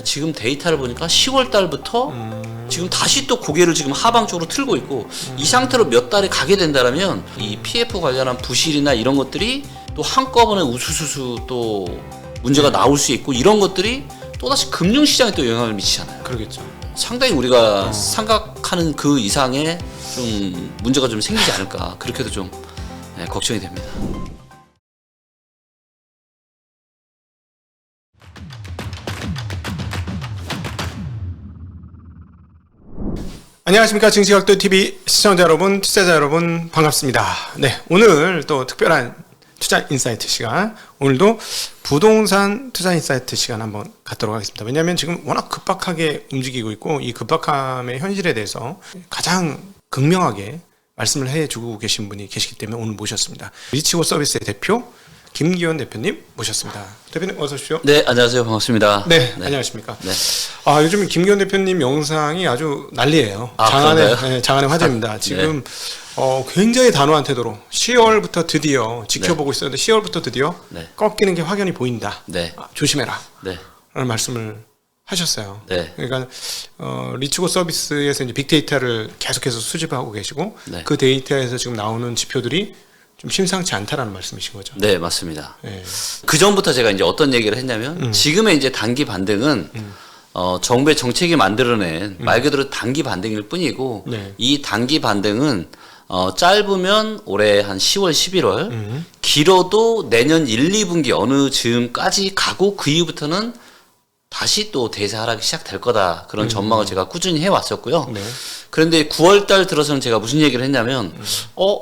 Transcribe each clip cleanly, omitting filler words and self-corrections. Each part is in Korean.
지금 데이터를 보니까 10월 달부터 지금 다시 또 고개를 지금 하방 쪽으로 틀고 있고 이 상태로 몇 달이 가게 된다면 이 PF 관련한 부실이나 이런 것들이 또 한꺼번에 우수수수 또 문제가 나올 수 있고 이런 것들이 또다시 금융시장에 또 영향을 미치잖아요. 그러겠죠. 상당히 우리가 생각하는 그 이상의 좀 문제가 좀 생기지 않을까 그렇게도 좀 걱정이 됩니다. 안녕하십니까. 증시각도TV 시청자 여러분, 투자자 여러분 반갑습니다. 네, 오늘 또 특별한 투자 인사이트 시간, 오늘도 부동산 투자 인사이트 시간 한번 갖도록 하겠습니다. 왜냐하면 지금 워낙 급박하게 움직이고 있고 이 급박함의 현실에 대해서 가장 극명하게 말씀을 해주고 계신 분이 계시기 때문에 오늘 모셨습니다. 리치고 서비스의 대표 김기현 대표님 모셨습니다. 대표님 어서 오십시오. 네, 안녕하세요. 반갑습니다. 네, 안녕하십니까. 네. 요즘 김기현 대표님 영상이 아주 난리예요. 장안의 화제입니다. 지금 굉장히 단호한 태도로 10월부터 드디어 지켜보고 있었는데 10월부터 드디어 꺾이는 게 확연히 보인다. 조심해라. 라는 말씀을 하셨어요. 그러니까 리치고 서비스에서 이제 빅데이터를 계속해서 수집하고 계시고 그 데이터에서 지금 나오는 지표들이 좀 심상치 않다라는 말씀이신 거죠? 네, 맞습니다. 그 전부터 제가 이제 어떤 얘기를 했냐면 지금의 이제 단기 반등은 정부의 정책이 만들어낸 말 그대로 단기 반등일 뿐이고 이 단기 반등은 짧으면 올해 한 10월, 11월 길어도 내년 1, 2분기 어느 즈음까지 가고 그 이후부터는 다시 또 대세 하락이 시작될 거다. 그런 전망을 제가 꾸준히 해왔었고요. 그런데 9월 달 들어서는 제가 무슨 얘기를 했냐면,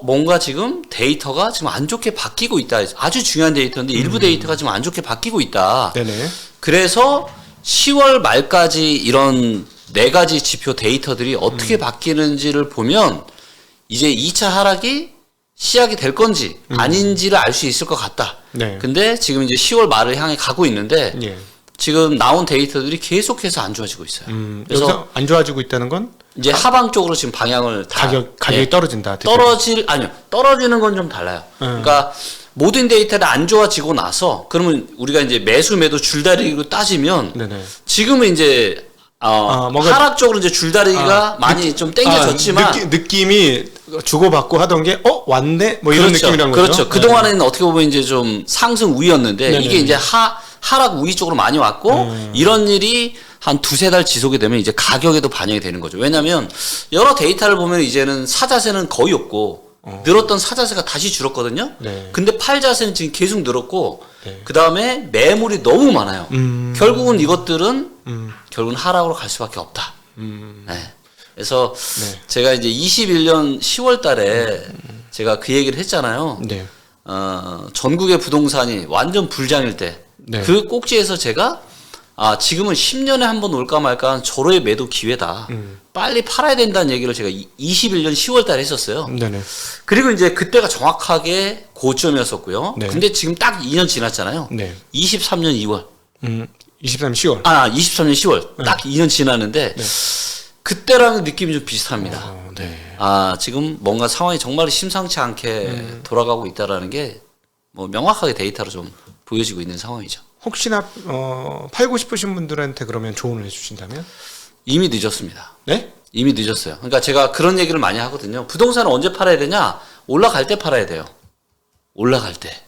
뭔가 지금 데이터가 지금 안 좋게 바뀌고 있다. 아주 중요한 데이터인데 일부 데이터가 지금 안 좋게 바뀌고 있다. 그래서 10월 말까지 이런 4가지 지표 데이터들이 어떻게 바뀌는지를 보면 이제 2차 하락이 시작이 될 건지 아닌지를 알 수 있을 것 같다. 근데 지금 이제 10월 말을 향해 가고 있는데, 지금 나온 데이터들이 계속해서 안 좋아지고 있어요. 그래서 여기서 안 좋아지고 있다는 건 이제 하방 쪽으로 지금 방향을 다 가격이 떨어진다. 떨어지는 건 좀 달라요. 그러니까 모든 데이터가 안 좋아지고 나서 그러면 우리가 이제 매수 매도 줄다리기로 따지면 지금은 이제 하락 쪽으로 이제 줄다리기가 많이 좀 땡겨졌지만 느낌이 주고받고 하던 게 왔네 뭐 이런 느낌이란 거죠. 그렇죠. 그 동안에는 어떻게 보면 이제 좀 상승 우위였는데 이게 이제 하락 우위 쪽으로 많이 왔고 이런 일이 한 2-3달 지속이 되면 이제 가격에도 반영이 되는 거죠. 왜냐하면 여러 데이터를 보면 이제는 사자세는 거의 없고 늘었던 사자세가 다시 줄었거든요. 근데 팔자세는 지금 계속 늘었고 그 다음에 매물이 너무 많아요. 결국은 이것들은 결국은 하락으로 갈 수밖에 없다. 그래서 제가 이제 21년 10월 달에 제가 그 얘기를 했잖아요. 전국의 부동산이 완전 불장일 때 그 꼭지에서 제가 지금은 10년에 한 번 올까 말까 한 절호의 매도 기회다. 빨리 팔아야 된다는 얘기를 제가 21년 10월 달에 했었어요. 그리고 이제 그때가 정확하게 고점이었었고요. 근데 지금 딱 2년 지났잖아요. 23년 2월. 23년 10월. 23년 10월. 딱 2년 지났는데 그때랑 느낌이 좀 비슷합니다. 지금 뭔가 상황이 정말 심상치 않게 돌아가고 있다라는 게 뭐 명확하게 데이터로 좀 보여지고 있는 상황이죠. 혹시나 팔고 싶으신 분들한테 그러면 조언을 해주신다면? 이미 늦었습니다. 네? 이미 늦었어요. 그러니까 제가 그런 얘기를 많이 하거든요. 부동산을 언제 팔아야 되냐? 올라갈 때 팔아야 돼요. 올라갈 때.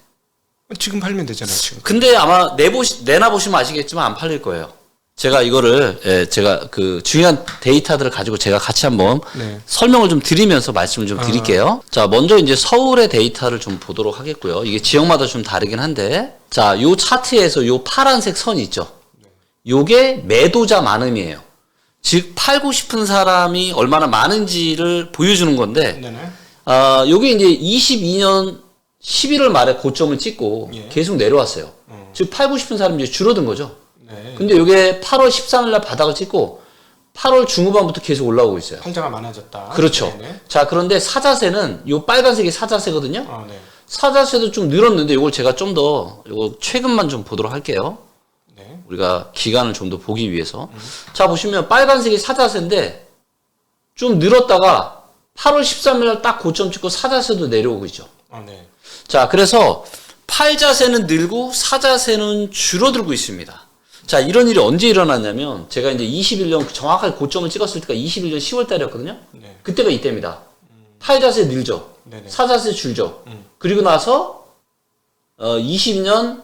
지금 팔면 되잖아요. 지금. 근데 아마 내놔보시면 아시겠지만 안 팔릴 거예요. 제가 이거를 제가 그 중요한 데이터들을 가지고 제가 같이 한번 설명을 좀 드리면서 말씀을 좀 드릴게요. 자, 먼저 이제 서울의 데이터를 좀 보도록 하겠고요. 이게 지역마다 좀 다르긴 한데, 자, 요 차트에서 요 파란색 선 있죠. 요게 매도자 많음이에요. 즉 팔고 싶은 사람이 얼마나 많은지를 보여주는 건데, 요게 이제 22년 11월 말에 고점을 찍고 계속 내려왔어요. 즉 팔고 싶은 사람이 이제 줄어든 거죠. 근데 이게 8월 13일 날 바닥을 찍고 8월 중후반부터 계속 올라오고 있어요. 팔자가 많아졌다. 그렇죠. 자, 그런데 사자세는 요 빨간색이 사자세거든요. 사자세도 좀 늘었는데 이걸 제가 좀 더 요거 최근만 좀 보도록 할게요. 우리가 기간을 좀 더 보기 위해서. 자, 보시면 빨간색이 사자세인데 좀 늘었다가 8월 13일 날 딱 고점 찍고 사자세도 내려오고 있죠. 자, 그래서 팔자세는 늘고 사자세는 줄어들고 있습니다. 자, 이런 일이 언제 일어났냐면 제가 이제 21년 정확하게 고점을 찍었을 때가 21년 10월 달이었거든요. 네. 그때가 이때입니다. 팔자세 늘죠. 네네. 사자세 줄죠. 그리고 나서 20년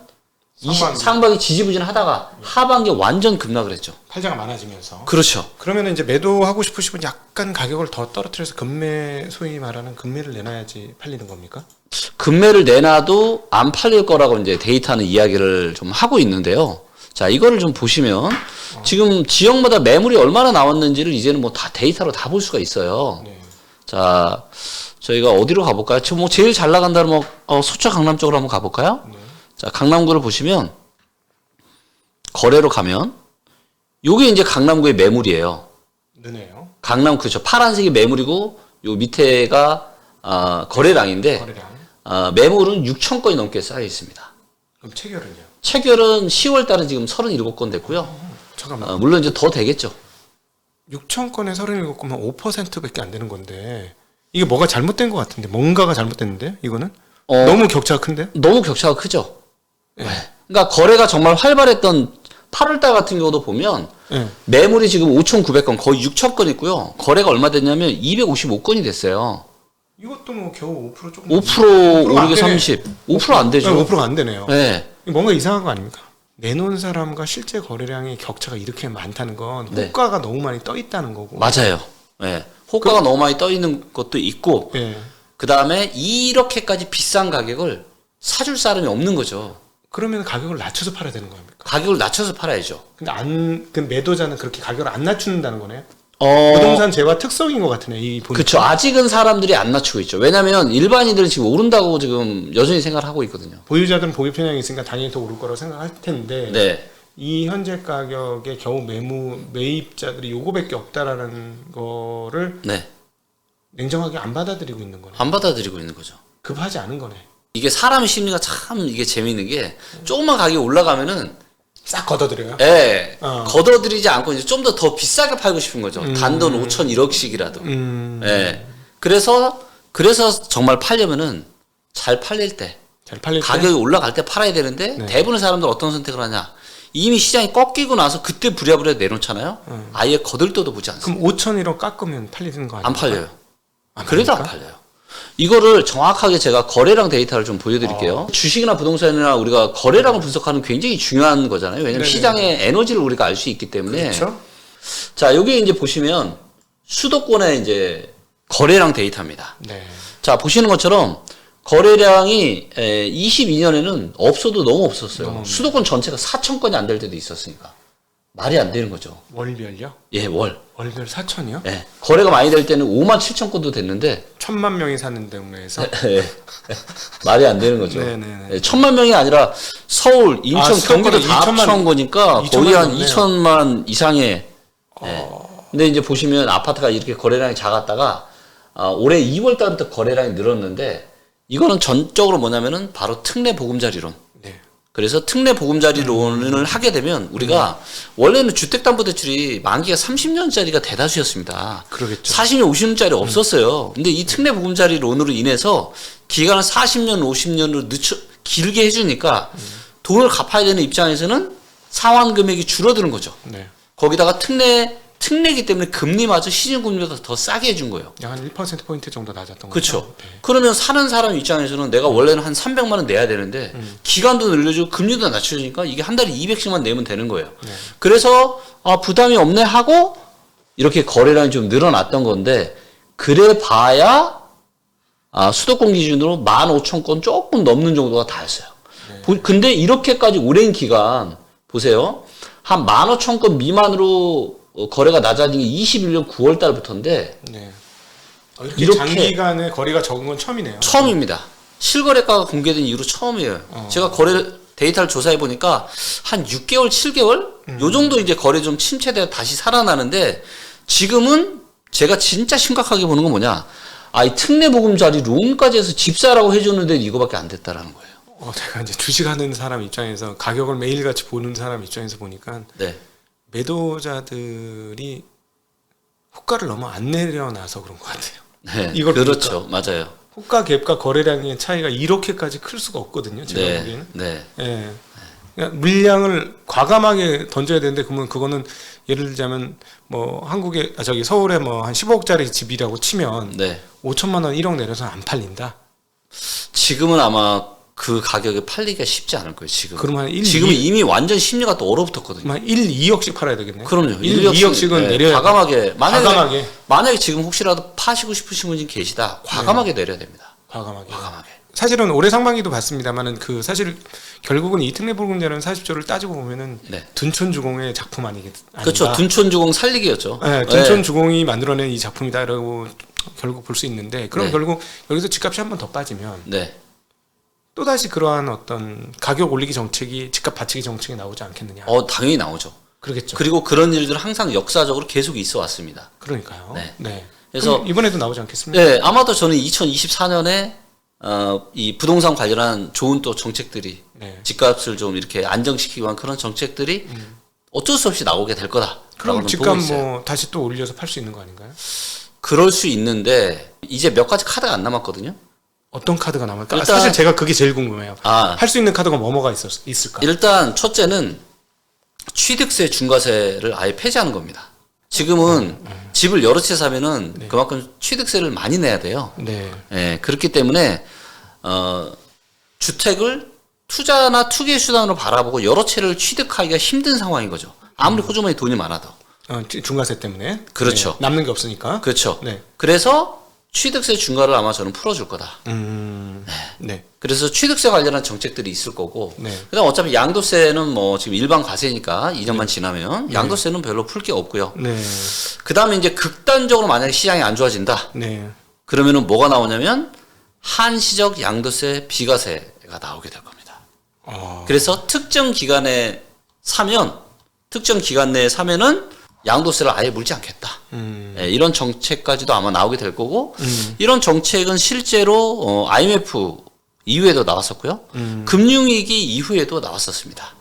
상반기 지지부진 하다가 하반기 완전 급락을 했죠. 팔자가 많아지면서. 그렇죠. 그러면 이제 매도하고 싶으시면 약간 가격을 더 떨어뜨려서 급매, 소위 말하는 급매를 내놔야지 팔리는 겁니까? 급매를 내놔도 안 팔릴 거라고 이제 데이터는 이야기를 좀 하고 있는데요. 자, 이거를 좀 보시면 지금 지역마다 매물이 얼마나 나왔는지를 이제는 뭐 다 데이터로 다 볼 수가 있어요. 네. 자, 저희가 어디로 가볼까요? 지금 뭐 제일 잘 나간다는 뭐 소차 강남 쪽으로 한번 가볼까요? 네. 자, 강남구를 보시면 거래로 가면 요게 이제 강남구의 매물이에요. 네네요. 강남 그죠? 파란색이 매물이고 요 밑에가 거래량인데 거래량. 매물은 6천 건이 넘게 쌓여 있습니다. 그럼 체결은요? 체결은 10월 달은 지금 37건 됐고요. 잠깐만. 물론 이제 더 되겠죠. 6천 건에 37건면 5%밖에 안 되는 건데 이게 뭐가 잘못된 것 같은데 뭔가가 잘못됐는데 이거는 너무 격차가 큰데? 너무 격차가 크죠. 네. 그러니까 거래가 정말 활발했던 8월달 같은 경우도 보면 매물이 지금 5,900건 거의 6,000건 있고요. 거래가 얼마 됐냐면 255건이 됐어요. 이것도 뭐 겨우 5% 조금 5% 오르게 30. 5%안 되죠. 5%가 안 되네요. 네. 뭔가 이상한 거 아닙니까? 내놓은 사람과 실제 거래량의 격차가 이렇게 많다는 건 호가가 너무 많이 떠 있다는 거고. 맞아요. 네. 호가가 너무 많이 떠 있는 것도 있고 그 다음에 이렇게까지 비싼 가격을 사줄 사람이 없는 거죠. 그러면 가격을 낮춰서 팔아야 되는 겁니까? 가격을 낮춰서 팔아야죠. 근데 그 매도자는 그렇게 가격을 안 낮춘다는 거네요. 부동산 재화 특성인 것 같으네. 그렇죠. 아직은 사람들이 안 낮추고 있죠. 왜냐하면 일반인들은 지금 오른다고 지금 여전히 생각을 하고 있거든요. 보유자들은 보유 편향이 있으니까 당연히 더 오를 거라고 생각할 텐데 네. 이 현재 가격에 겨우 매입자들이 요거밖에 없다라는 거를 네. 냉정하게 안 받아들이고 있는 거네. 안 받아들이고 있는 거죠. 급하지 않은 거네. 이게 사람의 심리가 참 이게 재미있는 게 조금만 가격이 올라가면은 싹 걷어들여요. 네. 걷어들이지 않고 이제 좀 더 비싸게 팔고 싶은 거죠. 단돈 5천 1억씩이라도. 네. 그래서 정말 팔려면은 잘 팔릴 때, 가격이 올라갈 때 팔아야 되는데 대부분의 사람들 어떤 선택을 하냐? 이미 시장이 꺾이고 나서 그때 부랴부랴 내놓잖아요. 아예 거들떠도 보지 않습니다. 그럼 5천 1억 깎으면 팔리는 거 아니에요? 안 팔려요. 그래도 안 팔려요. 이거를 정확하게 제가 거래량 데이터를 좀 보여드릴게요. 주식이나 부동산이나 우리가 거래량을 분석하는 굉장히 중요한 거잖아요. 왜냐하면 시장의 에너지를 우리가 알 수 있기 때문에. 그렇죠. 자, 여기 이제 보시면 수도권의 이제 거래량 데이터입니다. 네. 자, 보시는 것처럼 거래량이 22년에는 없어도 너무 없었어요. 수도권 전체가 4천 건이 안 될 때도 있었으니까. 말이 안 되는 거죠. 월별요? 예, 월별 4천이요? 예. 거래가 많이 될 때는 5만 7천 건도 됐는데 1,000만 명이 사는 동네에서 말이 안 되는 거죠. 예, 1,000만 명이 아니라 서울, 인천, 경기도 다 합쳐온 거니까 거의 한 2천만 이상의. 예. 근데 이제 보시면 아파트가 이렇게 거래량이 작았다가 올해 2월 달부터 거래량이 늘었는데 이거는 전적으로 뭐냐면은 바로 특례 보금자리론. 그래서 특례 보금자리론을 하게 되면 우리가 원래는 주택담보대출이 만기가 30년짜리가 대다수였습니다. 그러겠죠. 40년, 50년짜리 없었어요. 근데 이 특례 보금자리론으로 인해서 기간을 40년, 50년으로 길게 해주니까 돈을 갚아야 되는 입장에서는 상환 금액이 줄어드는 거죠. 네. 거기다가 특례이기 때문에 금리마저 시중금리보다 더 싸게 해준 거예요. 약 한 1%포인트 정도 낮았던 거죠. 그렇죠. 네. 그러면 사는 사람 입장에서는 내가 원래는 한 300만 원 내야 되는데 기간도 늘려주고 금리도 낮춰주니까 이게 한 달에 200씩만 내면 되는 거예요. 네. 그래서 부담이 없네 하고 이렇게 거래량이 좀 늘어났던 건데 그래 봐야 수도권 기준으로 15,000건 조금 넘는 정도가 다였어요. 네. 근데 이렇게까지 오랜 기간 보세요. 한 15,000건 미만으로 거래가 낮아진 게 21년 9월 달부터인데 네. 이렇게 장기간에 거래가 적은 건 처음이네요. 처음입니다. 실거래가가 공개된 이후로 처음이에요. 제가 거래 데이터를 조사해 보니까 한 6개월, 7개월 요 정도 이제 거래 좀 침체돼 다시 살아나는데 지금은 제가 진짜 심각하게 보는 건 뭐냐? 이 특례 보금자리 론까지 해서 집사라고 해주는데 이거밖에 안 됐다라는 거예요. 제가 이제 주식하는 사람 입장에서 가격을 매일같이 보는 사람 입장에서 보니까 네. 매도자들이 호가를 너무 안 내려놔서 그런 것 같아요. 네, 이걸 그렇죠, 보니까. 맞아요. 호가 갭과 거래량의 차이가 이렇게까지 클 수가 없거든요. 제가 보기에는. 네. 네. 그러니까 물량을 과감하게 던져야 되는데 그러면 그거는 예를 들자면 뭐 한국에 서울에 뭐 한 15억짜리 집이라고 치면 네. 5천만 원 1억 내려서 안 팔린다. 지금은 아마 그 가격에 팔리기가 쉽지 않을 거예요. 지금. 그러면 지금은 이미 완전 심리가 또 얼어붙었거든요. 1, 2억씩 팔아야 되겠네요. 그럼요. 1, 2억씩은 내려야 과감하게. 과감하게. 만약에 지금 혹시라도 파시고 싶으신 분이 계시다. 과감하게 내려야 됩니다. 과감하게. 과감하게. 사실은 올해 상반기도 봤습니다만은 그 사실 결국은 이 특례보금자리론 40조를 따지고 보면은 네. 둔촌주공의 작품 아닌가. 그렇죠. 둔촌주공 살리기였죠. 네, 둔촌주공이 만들어낸 이 작품이다라고 결국 볼 수 있는데 그럼 네. 결국 여기서 집값이 한 번 더 빠지면 네. 또다시 그러한 어떤 가격 올리기 정책이 집값 받치기 정책이 나오지 않겠느냐. 당연히 나오죠. 그러겠죠. 그리고 그런 일들은 항상 역사적으로 계속 있어 왔습니다. 그러니까요. 네. 네. 그래서 이번에도 나오지 않겠습니까? 네, 아마도 저는 2024년에 이 부동산 관련한 좋은 또 정책들이 네. 집값을 좀 이렇게 안정시키기 위한 그런 정책들이 어쩔 수 없이 나오게 될 거다. 그럼 집값 뭐 다시 또 올려서 팔 수 있는 거 아닌가요? 그럴 수 있는데 이제 몇 가지 카드가 안 남았거든요. 어떤 카드가 남을까? 일단, 사실 제가 그게 제일 궁금해요. 할 수 있는 카드가 뭐가 있을까? 일단 첫째는 취득세 중과세를 아예 폐지하는 겁니다. 지금은 집을 여러 채 사면은 네. 그만큼 취득세를 많이 내야 돼요. 네. 예, 그렇기 때문에 주택을 투자나 투기 수단으로 바라보고 여러 채를 취득하기가 힘든 상황인 거죠. 아무리 호주머니 돈이 많아도. 중과세 때문에. 그렇죠. 네. 남는 게 없으니까. 그렇죠. 네. 그래서 취득세 중과를 아마 저는 풀어줄 거다. 네. 그래서 취득세 관련한 정책들이 있을 거고, 네. 그다음 어차피 양도세는 뭐 지금 일반 과세니까 2년만 지나면 양도세는 별로 풀 게 없고요. 네. 그다음에 이제 극단적으로 만약에 시장이 안 좋아진다. 네. 그러면은 뭐가 나오냐면 한시적 양도세 비과세가 나오게 될 겁니다. 그래서 특정 기간 내에 사면은 양도세를 아예 물지 않겠다. 예, 이런 정책까지도 아마 나오게 될 거고, 이런 정책은 실제로 IMF 이후에도 나왔었고요. 금융위기 이후에도 나왔었습니다.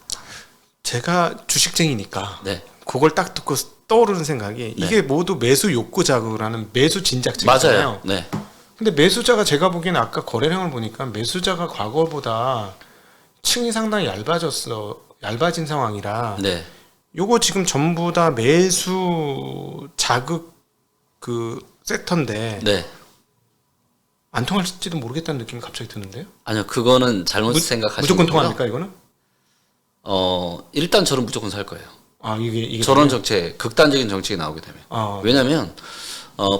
제가 주식쟁이니까 네. 그걸 딱 듣고 떠오르는 생각이 이게 모두 매수 욕구 자극이라는 매수 진작책이잖아요. 맞아요. 네. 근데 매수자가 제가 보기에는 아까 거래량을 보니까 매수자가 과거보다 층이 상당히 얇아진 상황이라 네. 요거 지금 전부 다 매수 자극 그 섹터인데 네. 안 통할지도 모르겠다는 느낌이 갑자기 드는데요. 아니요, 그거는 잘못 생각하시는 무조건 거고요. 통합니까 이거는? 일단 저는 무조건 살 거예요. 이게 저런 정책, 극단적인 정책이 나오게 되면. 왜냐면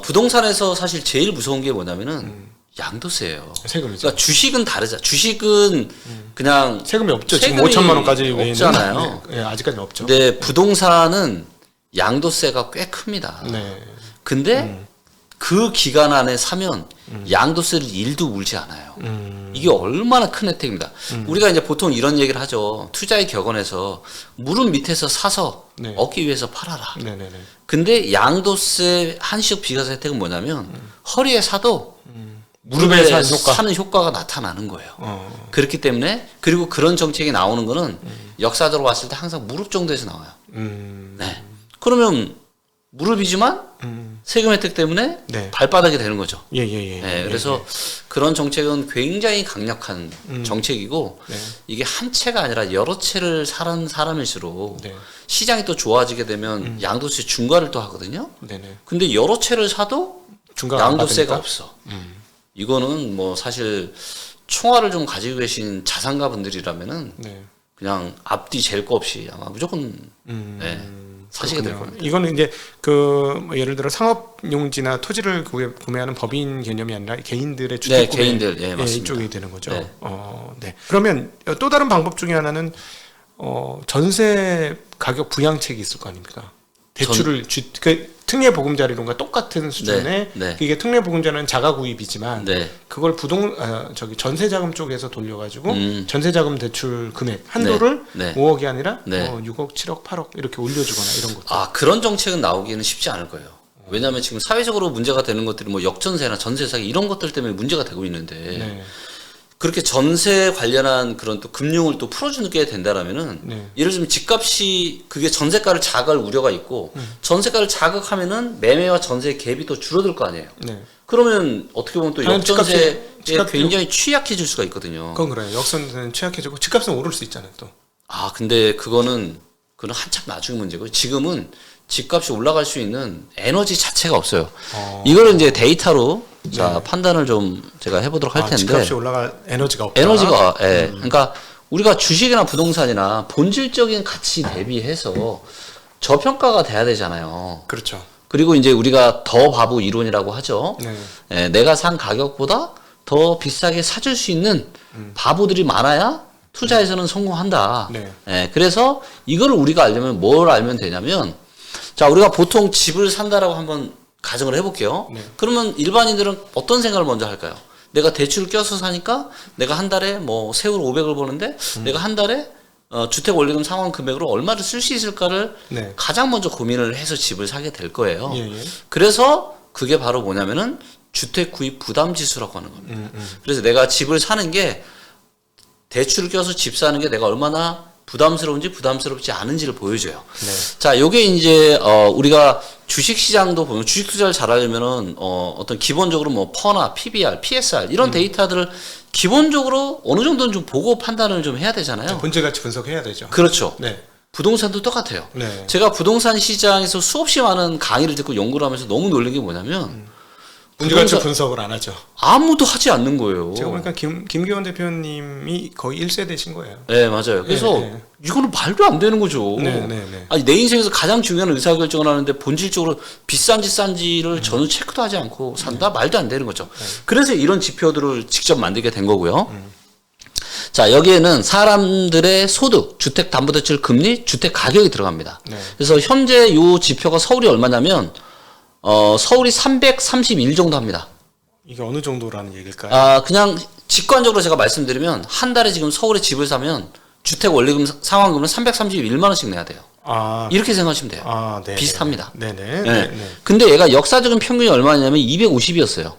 부동산에서 사실 제일 무서운 게 뭐냐면은 양도세예요. 세금이죠. 그러니까 주식은 다르죠. 주식은 그냥 세금이 없죠. 지금 세금이 5천만 원까지 외에는 없잖아요. 네, 아직까지는 없죠. 근데 부동산은 양도세가 꽤 큽니다. 네. 근데 그 기간 안에 사면 양도세를 1도 물지 않아요. 이게 얼마나 큰 혜택입니다. 우리가 이제 보통 이런 얘기를 하죠. 투자의 격언에서 무릎 밑에서 사서 네. 얻기 위해서 팔아라. 네네네. 근데 양도세 한시적 비과세 혜택은 뭐냐면 허리에 사도 무릎에 무릎에 사는 사는 효과가 나타나는 거예요. 그렇기 때문에 그리고 그런 정책이 나오는 거는 역사적으로 봤을 때 항상 무릎 정도에서 나와요. 네. 그러면 무릎이지만 세금 혜택 때문에 네. 발바닥이 되는 거죠. 예. 네, 그래서 그런 정책은 굉장히 강력한 정책이고 네. 이게 한 채가 아니라 여러 채를 사는 사람일수록 네. 시장이 또 좋아지게 되면 양도세 중과를 또 하거든요. 네네. 근데 여러 채를 사도 중과가 안 양도세가 받으니까? 없어. 이거는 뭐 사실 총알을 좀 가지고 계신 자산가 분들이라면은 네. 그냥 앞뒤 잴 거 없이 아마 무조건 네, 사시게 될 겁니다. 이거는 이제 뭐 예를 들어 상업용지나 토지를 구매하는 법인 개념이 아니라 개인들의 주택 네, 구매 개인들, 예, 맞습니다. 이쪽이 되는 거죠. 네. 네. 그러면 또 다른 방법 중에 하나는 전세 가격 부양책이 있을 거 아닙니까? 대출을 특례 보금자리론과 똑같은 수준의 네. 이게 특례 보금자리는 자가 구입이지만 네. 그걸 전세 자금 쪽에서 돌려가지고 전세 자금 대출 금액 한도를 네. 5억이 아니라 네. 6억, 7억, 8억 이렇게 올려주거나 이런 것들. 그런 정책은 나오기는 쉽지 않을 거예요. 왜냐하면 지금 사회적으로 문제가 되는 것들이 뭐 역전세나 전세 사기 이런 것들 때문에 문제가 되고 있는데 네. 그렇게 전세 관련한 그런 또 금융을 또 풀어주게 된다라면은 네. 예를 들면 집값이 그게 전세가를 자극할 우려가 있고 전세가를 자극하면은 매매와 전세 갭이 또 줄어들 거 아니에요. 네. 그러면 어떻게 보면 또 당연히 역전세에 집값이 굉장히 취약해질 수가 있거든요. 그건 그래요. 역선은 취약해지고 집값은 오를 수 있잖아요. 또. 근데 그거는 한참 나중에 문제고 지금은 집값이 올라갈 수 있는 에너지 자체가 없어요. 이거를 이제 데이터로 자, 판단을 좀 제가 해보도록 할 텐데. 집값이 올라갈 에너지가 없다. 에너지가, 예. 그러니까 우리가 주식이나 부동산이나 본질적인 가치 대비해서 저평가가 돼야 되잖아요. 그렇죠. 그리고 이제 우리가 더 바보 이론이라고 하죠. 네. 예, 내가 산 가격보다 더 비싸게 사줄 수 있는 바보들이 많아야 투자에서는 성공한다. 네. 예, 그래서 이거를 우리가 알려면 뭘 알면 되냐면, 자, 우리가 보통 집을 산다라고 한번 가정을 해볼게요. 네. 그러면 일반인들은 어떤 생각을 먼저 할까요? 내가 대출을 껴서 사니까 내가 한 달에 뭐 세후로 500을 버는데 내가 한 달에 주택 원리금 상환 금액으로 얼마를 쓸 수 있을까를 네. 가장 먼저 고민을 해서 집을 사게 될 거예요. 예, 예. 그래서 그게 바로 뭐냐면은 주택 구입 부담 지수라고 하는 겁니다. 그래서 내가 집을 사는 게 대출을 껴서 집 사는 게 내가 얼마나 부담스러운지 부담스럽지 않은지를 보여줘요. 네. 자, 요게 이제 우리가 주식 시장도 보면 주식 투자를 잘하려면은 어떤 기본적으로 뭐 퍼나 PBR, PSR 이런 데이터들을 기본적으로 어느 정도는 좀 보고 판단을 좀 해야 되잖아요. 본질 가치 분석해야 되죠. 그렇죠. 네. 부동산도 똑같아요. 네. 제가 부동산 시장에서 수없이 많은 강의를 듣고 연구를 하면서 너무 놀란 게 뭐냐면 본질 가치 분석을 안 하죠. 아무도 하지 않는 거예요. 제가 보니까 김기원 대표님이 거의 1세대신 거예요. 네, 맞아요. 그래서 네. 이거는 말도 안 되는 거죠. 네, 네, 네. 아니, 내 인생에서 가장 중요한 의사결정을 하는데 본질적으로 비싼지 싼지를 전혀 체크도 하지 않고 산다? 말도 안 되는 거죠. 그래서 이런 지표들을 직접 만들게 된 거고요. 자, 여기에는 사람들의 소득, 주택담보대출 금리, 주택 가격이 들어갑니다. 네. 그래서 현재 이 지표가 서울이 얼마냐면 서울이 331 정도 합니다. 이게 어느 정도라는 얘기일까요? 그냥 직관적으로 제가 말씀드리면 한 달에 지금 서울에 집을 사면 주택 원리금 상환금을 331만 원씩 내야 돼요. 이렇게 생각하시면 돼요. 네. 비슷합니다. 네네. 네. 네. 근데 얘가 역사적인 평균이 얼마냐면 250이었어요.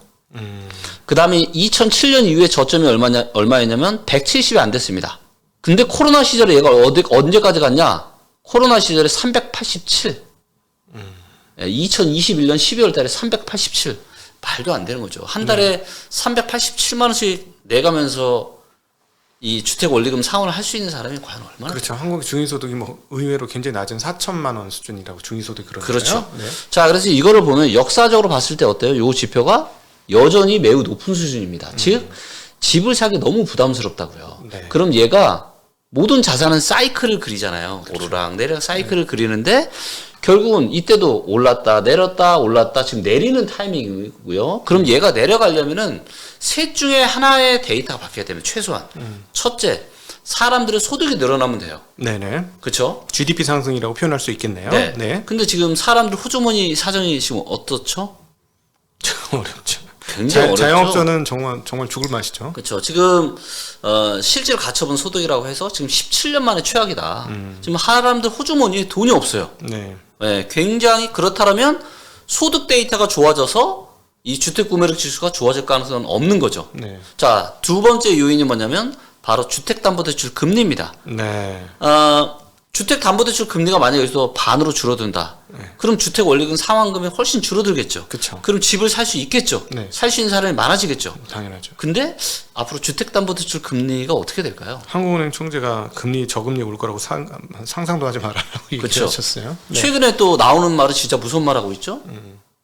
그 다음에 2007년 이후에 저점이 얼마였냐면 170이 안 됐습니다. 근데 코로나 시절에 얘가 언제까지 갔냐? 코로나 시절에 387. 2021년 12월 달에 387. 말도 안 되는 거죠. 한 달에 387만 원씩 내가면서 이 주택 원리금 상환을 할 수 있는 사람이 과연 얼마나? 그렇죠. 한국 중위소득이 뭐 의외로 굉장히 낮은 4천만 원 수준이라고 중위소득 그러잖아요. 그렇죠. 네. 자, 그래서 이거를 보면 역사적으로 봤을 때 어때요? 요 지표가 여전히 매우 높은 수준입니다. 즉 집을 사기 너무 부담스럽다고요. 네. 그럼 얘가 모든 자산은 사이클을 그리잖아요. 그렇죠. 오르락 내리락 사이클을 그리는데 결국은 이때도 올랐다 내렸다 올랐다 지금 내리는 타이밍이고요. 그럼 얘가 내려가려면은 셋 중에 하나의 데이터가 바뀌어야 되면 최소한 첫째 사람들의 소득이 늘어나면 돼요. 네네. 그렇죠? GDP 상승이라고 표현할 수 있겠네요. 네. 네. 근데 지금 사람들 호주머니 사정이 지금 어떻죠? 어렵죠. 굉장히 어렵죠. 자영업자는 정말 죽을 맛이죠. 그렇죠. 지금 실제로 가처분 소득이라고 해서 지금 17년 만에 최악이다. 지금 사람들 호주머니에 돈이 없어요. 네. 네, 굉장히 그렇다면 소득 데이터가 좋아져서 이 주택 구매력 지수가 좋아질 가능성은 없는 거죠. 네. 자, 두 번째 요인이 뭐냐면 바로 주택담보대출 금리입니다. 네. 주택담보대출 금리가 만약에 여기서 반으로 줄어든다. 그럼 주택 원리금 상환금이 훨씬 줄어들겠죠. 그쵸. 그럼 집을 살 수 있겠죠. 네. 살 수 있는 사람이 많아지겠죠. 당연하죠. 근데 앞으로 주택담보대출 금리가 어떻게 될까요? 한국은행 총재가 금리 저금리 올 거라고 상상도 하지 말아라고 그렇죠. 얘기하셨어요. 네. 최근에 또 나오는 말은 진짜 무슨 말 하고 있죠?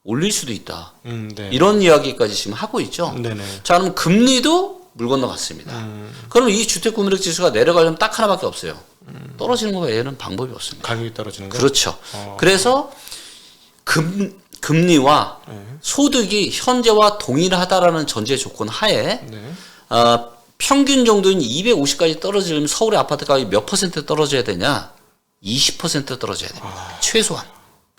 올릴 수도 있다. 네. 이런 이야기까지 지금 하고 있죠. 네네. 자, 그럼 금리도 물 건너갔습니다. 그럼 이 주택 구매력 지수가 내려가려면 딱 하나밖에 없어요. 떨어지는 거 외에는 방법이 없습니다. 가격이 떨어지는 거. 그렇죠. 그래서 금리와 소득이 현재와 동일하다라는 전제 조건 하에 네. 평균 정도인 250까지 떨어지려면 서울의 아파트 가격이 몇 퍼센트 떨어져야 되냐? 20% 떨어져야 됩니다. 최소한.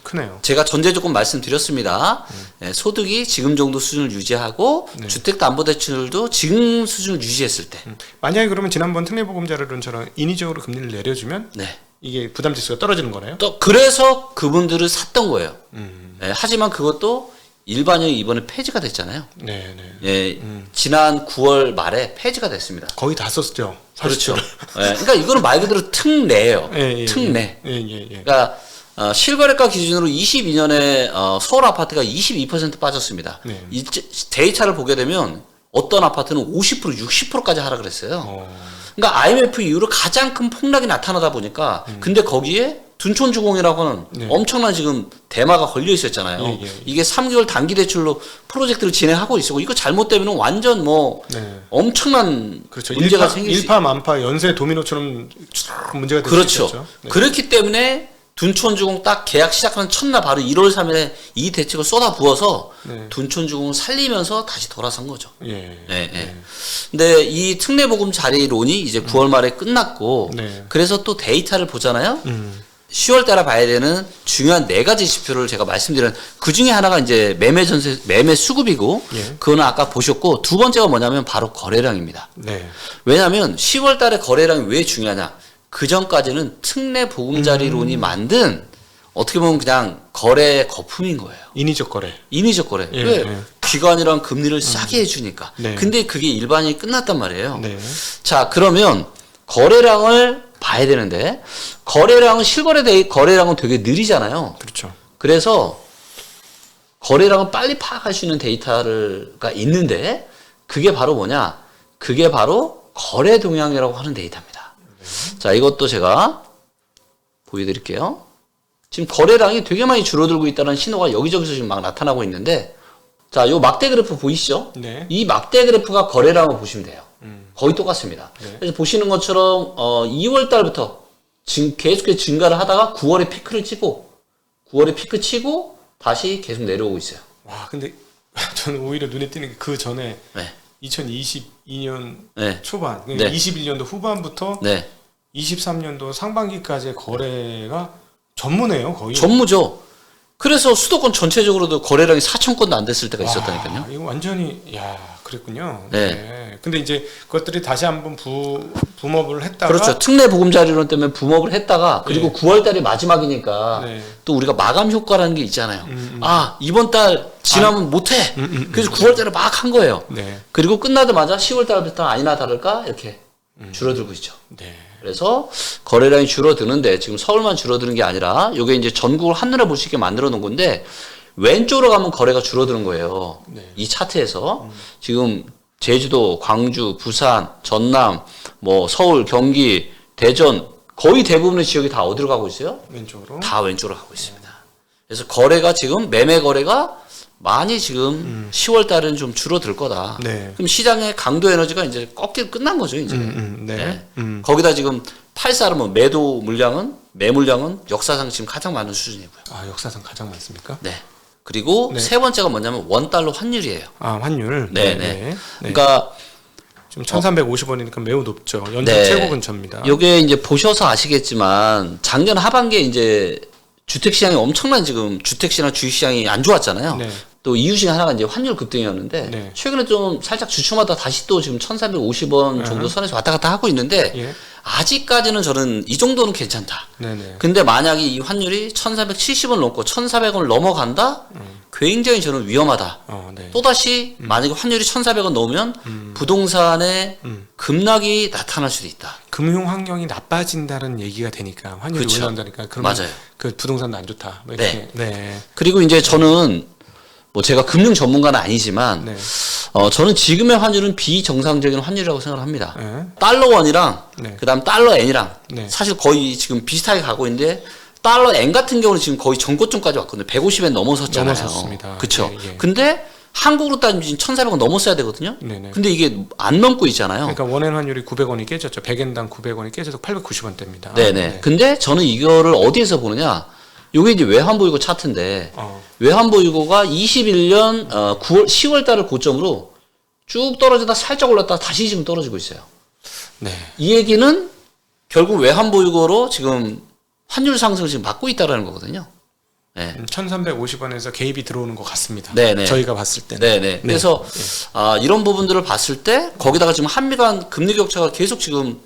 크네요. 제가 전제 조건 말씀드렸습니다. 네, 소득이 지금 정도 수준을 유지하고 주택담보대출도 지금 수준을 유지했을 때. 만약에 그러면 지난번 특례보금자료론처럼 인위적으로 금리를 내려주면 네. 이게 부담지수가 떨어지는 거네요. 또 그래서 그분들을 샀던 거예요. 네, 하지만 그것도 일반형이 이번에 폐지가 됐잖아요. 네, 네. 예, 지난 9월 말에 폐지가 됐습니다. 거의 다 썼죠. 그렇죠. 예, 그러니까 이거는 말 그대로 특례예요. 예, 예, 특례. 예, 예, 예. 그러니까 실거래가 기준으로 22년에 서울 아파트가 22% 빠졌습니다. 네. 이 데이터를 보게 되면 어떤 아파트는 50%, 60%까지 하락을 했어요. 그러니까 IMF 이후로 가장 큰 폭락이 나타나다 보니까 근데 거기에 둔촌주공이라고 하는 네. 엄청난 지금 대마가 걸려 있었잖아요. 예, 예. 이게 3개월 단기 대출로 프로젝트를 진행하고 있었고 이거 잘못되면 완전 뭐 네. 엄청난 그렇죠. 문제가 생길 수 일파만파 연쇄 도미노처럼 쭉 문제가 될 수 그렇죠. 있죠. 네. 그렇기 때문에 둔촌주공 딱 계약 시작하는 첫날 바로 1월 3일에 이 대책을 쏟아 부어서 네. 둔촌주공을 살리면서 다시 돌아선 거죠. 예. 네, 네. 근데 이 특례보금 자리론이 이제 9월 말에 끝났고 네. 그래서 또 데이터를 보잖아요. 10월 달에 봐야 되는 중요한 4가지 지표를 제가 말씀드린 그 중에 하나가 이제 매매 수급이고 예. 그거는 아까 보셨고 두 번째가 뭐냐면 바로 거래량입니다. 네. 왜냐하면 10월 달에 거래량이 왜 중요하냐? 그 전까지는 특례 보금자리론이 만든 어떻게 보면 그냥 거래 거품인 거예요. 인위적 거래. 인위적 거래. 예, 왜? 예. 기관이랑 금리를 싸게 해주니까. 네. 근데 그게 일반이 끝났단 말이에요. 네. 자, 그러면 거래량을 봐야 되는데 거래량은 거래량은 되게 느리잖아요. 그렇죠. 그래서 거래량을 빨리 파악할 수 있는 데이터가 있는데 그게 바로 뭐냐? 그게 바로 거래 동향이라고 하는 데이터입니다. 자, 이것도 제가 보여드릴게요. 지금 거래량이 되게 많이 줄어들고 있다는 신호가 여기저기서 지금 막 나타나고 있는데 자, 요 막대 그래프 보이시죠? 네. 이 막대 그래프가 거래량을 보시면 돼요. 거의 똑같습니다. 네. 그래서 보시는 것처럼 2월 달부터 계속해서 증가를 하다가 9월에 피크를 치고 9월에 피크 치고 다시 계속 내려오고 있어요. 와, 근데 저는 오히려 눈에 띄는 게 그 전에 네. 2022년 네. 초반, 네. 21년도 후반부터 네. 23년도 상반기까지의 거래가 전무네요, 거의. 전무죠. 그래서 수도권 전체적으로도 거래량이 4천 건도 안 됐을 때가 있었다니까요. 이거 완전히 그랬군요. 네. 근데 이제 그것들이 다시 한번 붐업을 했다가 그렇죠. 특례 보금자리론 때문에 붐업을 했다가 그리고 네. 9월 달이 마지막이니까 네. 또 우리가 마감 효과라는 게 있잖아요. 아, 이번 달 지나면 못 해. 그래서 9월 달에 막 한 거예요. 네. 그리고 끝나자마자 10월 달부터 아니나 다를까 이렇게 줄어들고 있죠. 네. 그래서 거래량이 줄어드는데 지금 서울만 줄어드는 게 아니라 이게 이제 전국을 한눈에 볼 수 있게 만들어 놓은 건데 왼쪽으로 가면 거래가 줄어드는 거예요. 네. 이 차트에서 지금 제주도, 광주, 부산, 전남, 뭐 서울, 경기, 대전 거의 대부분의 지역이 다 어디로 가고 있어요? 왼쪽으로. 다 왼쪽으로 가고 있습니다. 그래서 거래가 지금 매매 거래가 많이 지금 10월 달에는 좀 줄어들 거다. 네. 그럼 시장의 강도 에너지가 이제 꺾일 끝난 거죠, 이제. 네. 네. 거기다 지금 84는 매물량은 역사상 지금 가장 많은 수준이고요. 아, 역사상 가장 많습니까? 네. 그리고 네. 세 번째가 뭐냐면 원달러 환율이에요. 아, 환율. 네. 그러니까 지금 1,350원이니까 매우 높죠. 연중 네. 최고 근처입니다. 요게 이제 보셔서 아시겠지만 작년 하반기에 이제 주택 시장이 엄청난 지금 주택 시장 주식 시장이 안 좋았잖아요. 네. 또 이유 중에 하나가 이제 환율 급등이었는데 네. 최근에 좀 살짝 주초마다 다시 또 지금 1,450원 정도 선에서 왔다 갔다 하고 있는데 예. 아직까지는 저는 이 정도는 괜찮다. 네네. 근데 만약에 이 환율이 1,470원 넘고 1,400원 넘어간다? 굉장히 저는 위험하다. 네. 또다시 만약에 환율이 1,400원 넘으면 부동산의 급락이 나타날 수도 있다. 금융 환경이 나빠진다는 얘기가 되니까 환율이 그렇죠. 올라간다니까 그러면 맞아요. 그 부동산도 안 좋다. 뭐 이렇게. 네. 그리고 이제 저는 뭐 제가 금융 전문가는 아니지만 네. 저는 지금의 환율은 비정상적인 환율이라고 생각을 합니다. 네. 달러 원이랑 네. 그다음 달러 엔이랑 네. 사실 거의 지금 비슷하게 가고 있는데 달러 엔 같은 경우는 지금 거의 전고점까지 왔거든요. 150엔 넘어섰잖아요. 넘어섰습니다. 그렇죠. 예, 예. 근데 한국으로 따지면 지금 1,400원 넘었어야 되거든요. 네네. 근데 이게 안 넘고 있잖아요. 그러니까 원엔 환율이 900원이 깨졌죠. 100엔당 900원이 깨져서 890원대입니다. 네네. 근데 저는 이거를 어디에서 보느냐? 요게 이제 외환보유고 차트인데 외환보유고가 21년 10월 달을 고점으로 쭉 떨어지다 살짝 올랐다가 다시 지금 떨어지고 있어요. 네. 이 얘기는 결국 외환보유고로 지금 환율 상승을 지금 막고 있다라는 거거든요. 네. 1,350원에서 개입이 들어오는 것 같습니다. 네네. 저희가 봤을 때는. 네네. 그래서 이런 부분들을 봤을 때 거기다가 지금 한미 간 금리 격차가 계속 지금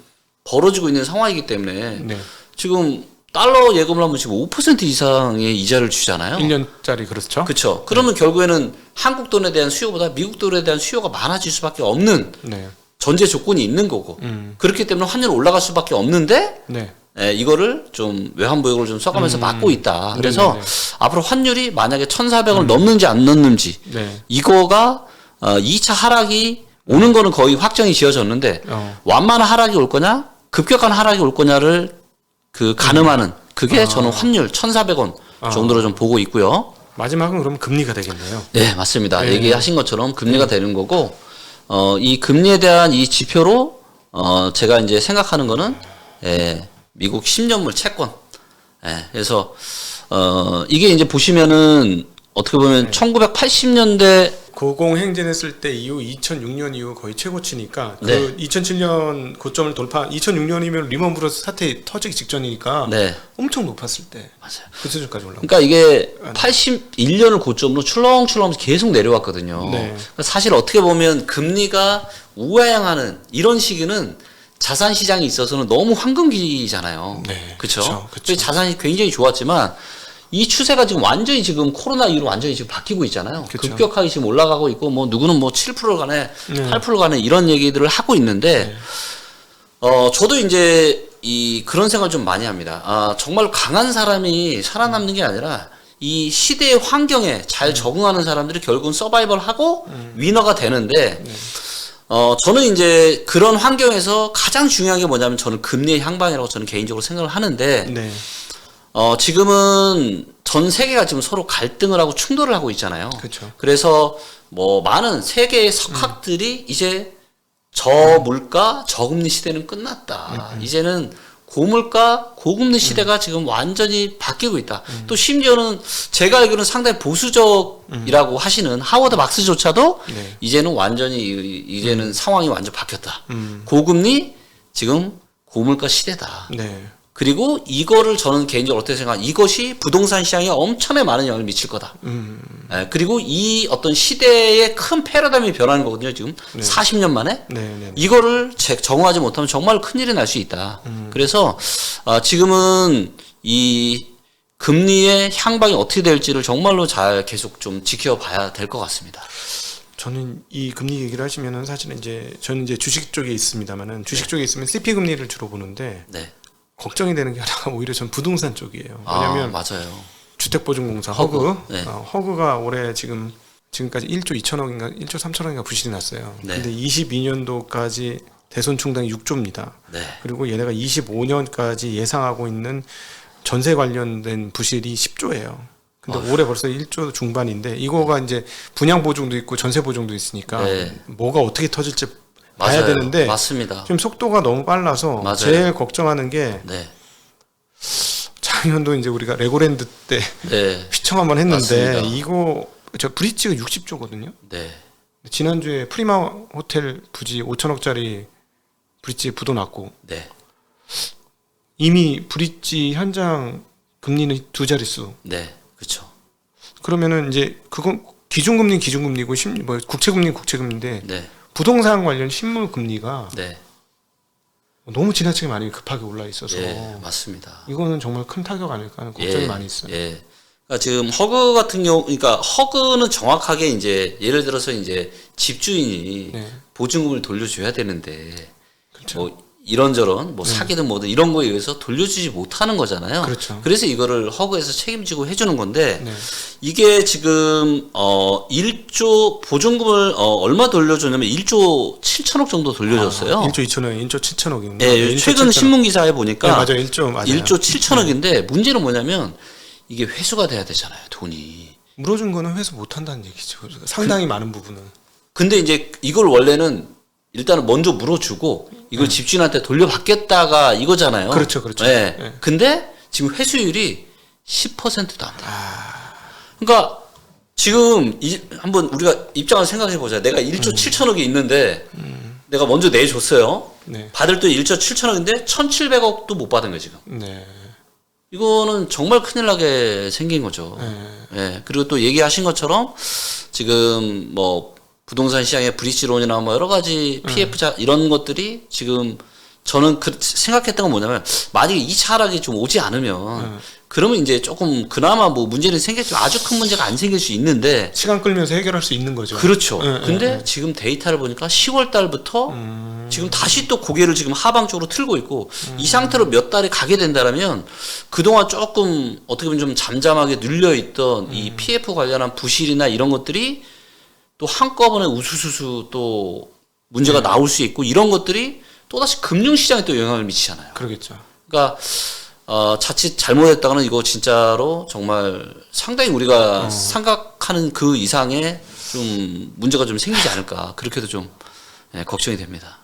벌어지고 있는 상황이기 때문에 네. 지금 달러 예금을 하면 지금 5% 이상의 이자를 주잖아요. 1년짜리 그렇죠? 그렇죠. 그러면 결국에는 한국 돈에 대한 수요보다 미국 돈에 대한 수요가 많아질 수밖에 없는 네. 전제 조건이 있는 거고 그렇기 때문에 환율이 올라갈 수밖에 없는데 네. 이거를 좀 외환보유고를 좀 써가면서 막고 있다. 그래서 네네네. 앞으로 환율이 만약에 1,400을 넘는지 안 넘는지 네. 이거가 2차 하락이 오는 거는 거의 확정이 지어졌는데 완만한 하락이 올 거냐 급격한 하락이 올 거냐를 그 가늠하는 그게 저는 환율 1,400원 정도로 좀 보고 있고요. 마지막은 그럼 금리가 되겠네요. 네, 맞습니다. 네. 얘기하신 것처럼 금리가 되는 거고 이 금리에 대한 이 지표로 제가 이제 생각하는 거는 미국 10년물 채권. 그래서 이게 이제 보시면은 어떻게 보면 1980년대 고공행진했을 때 이후 2006년 이후 거의 최고치니까 그 2007년 고점을 돌파 2006년이면 리먼 브러스 사태 터지기 직전이니까 엄청 높았을 때 맞아요. 그 수준까지 올라온. 그러니까 이게 81년을 고점으로 출렁출렁 계속 내려왔거든요. 그러니까 사실 어떻게 보면 금리가 우하향하는 이런 시기는 자산 시장에 있어서는 너무 황금기잖아요. 그렇죠? 자산이 굉장히 좋았지만 이 추세가 지금 완전히 지금 코로나 이후로 완전히 지금 바뀌고 있잖아요. 급격하게 지금 올라가고 있고 뭐 누구는 뭐 7% 가네, 8% 가네 이런 얘기들을 하고 있는데 저도 이제 그런 생각을 좀 많이 합니다. 정말 강한 사람이 살아남는 게 아니라 이 시대의 환경에 잘 적응하는 사람들이 결국은 서바이벌하고 위너가 되는데 저는 이제 그런 환경에서 가장 중요한 게 뭐냐면 저는 금리의 향방이라고 저는 개인적으로 생각을 하는데 지금은 전 세계가 지금 서로 갈등을 하고 충돌을 하고 있잖아요. 그래서 뭐 많은 세계의 석학들이 이제 저물가 저금리 시대는 끝났다. 이제는 고물가 고금리 시대가 지금 완전히 바뀌고 있다. 또 심지어는 제가 알기로는 상당히 보수적이라고 하시는 하워드 막스조차도 이제는 완전히 이제는 상황이 완전 바뀌었다. 고금리 지금 고물가 시대다. 그리고 이거를 저는 개인적으로 어떻게 생각하면 이것이 부동산 시장에 엄청나게 많은 영향을 미칠 거다. 그리고 이 어떤 시대의 큰 패러다임이 변하는 거거든요. 지금 40년 만에. 이거를 정화하지 못하면 정말 큰일이 날 수 있다. 그래서 지금은 이 금리의 향방이 어떻게 될지를 정말로 잘 계속 좀 지켜봐야 될 것 같습니다. 저는 이 금리 얘기를 하시면은 사실은 저는 이제 주식 쪽에 있습니다만은 주식 쪽에 있으면 CP 금리를 주로 보는데 걱정이 되는 게 하나가 오히려 전 부동산 쪽이에요. 왜냐하면 맞아요. 주택보증공사 허그가 올해 지금까지 1조 2천억인가 1조 3천억인가 부실이 났어요. 근데 22년도까지 대손 충당이 6조입니다. 그리고 얘네가 25년까지 예상하고 있는 전세 관련된 부실이 10조예요. 근데 올해 벌써 1조 중반인데 이거가 이제 분양 보증도 있고 전세 보증도 있으니까 뭐가 어떻게 터질지 봐야 되는데 맞습니다. 지금 속도가 너무 빨라서 제일 걱정하는 게 작년도 이제 우리가 레고랜드 때 휘청 한번 했는데 이거 저 브릿지가 60조거든요. 지난주에 프리마 호텔 부지 5천억짜리 브릿지 부도 났고 이미 브릿지 현장 금리는 2자릿수. 그렇죠. 그러면은 이제 그건 기준금리고 뭐 국채금리인데 부동산 관련 실물 금리가 너무 지나치게 많이 급하게 올라 있어서 맞습니다. 이거는 정말 큰 타격 아닐까 하는 걱정이 많이 있어요. 그러니까 지금 허그 같은 경우, 그러니까 허그는 정확하게 이제 예를 들어서 이제 집주인이 보증금을 돌려줘야 되는데 뭐 이런저런 뭐 사기든 뭐든 이런 거에 의해서 돌려주지 못하는 거잖아요. 그래서 이거를 허그에서 책임지고 해주는 건데 이게 지금 1조 보증금을 얼마 돌려줬냐면 1조 7천억 정도 돌려줬어요. 1조 2천억, 1조 7천억입니다. 최근 신문 기사에 보니까 맞아요. 1조 7천억인데 문제는 뭐냐면 이게 회수가 돼야 되잖아요, 돈이. 물어준 거는 회수 못 한다는 얘기죠. 상당히 많은 부분은. 근데 이제 이걸 원래는 일단은 먼저 물어주고 이걸 집주인한테 돌려받겠다가 이거잖아요. 그렇죠. 근데 지금 회수율이 10%도 안 돼요. 그러니까 지금 한번 우리가 입장을 생각해 보자. 내가 1조 7천억이 있는데 내가 먼저 내줬어요. 받을 돈 1조 7천억인데 1,700억도 못 받은 거예요, 지금. 이거는 정말 큰일 나게 생긴 거죠. 그리고 또 얘기하신 것처럼 지금 뭐 부동산 시장의 브릿지론이나 뭐 여러 가지 PF자 이런 것들이 지금 저는 생각했던 건 뭐냐면 만약에 2차 하락이 좀 오지 않으면 그러면 이제 조금 그나마 뭐 문제는 생겼죠. 아주 큰 문제가 안 생길 수 있는데 시간 끌면서 해결할 수 있는 거죠. 그렇죠. 근데 지금 데이터를 보니까 10월 달부터 지금 다시 또 고개를 지금 하방 쪽으로 틀고 있고 이 상태로 몇 달에 가게 된다면 그동안 조금 어떻게 보면 좀 잠잠하게 눌려있던 이 PF 관련한 부실이나 이런 것들이 또 한꺼번에 우수수수 또 문제가 나올 수 있고 이런 것들이 또다시 금융시장에 또 영향을 미치잖아요. 그러겠죠. 그러니까 자칫 잘못했다가는 이거 진짜로 정말 상당히 우리가 생각하는 그 이상의 좀 문제가 좀 생기지 않을까 그렇게도 좀 걱정이 됩니다.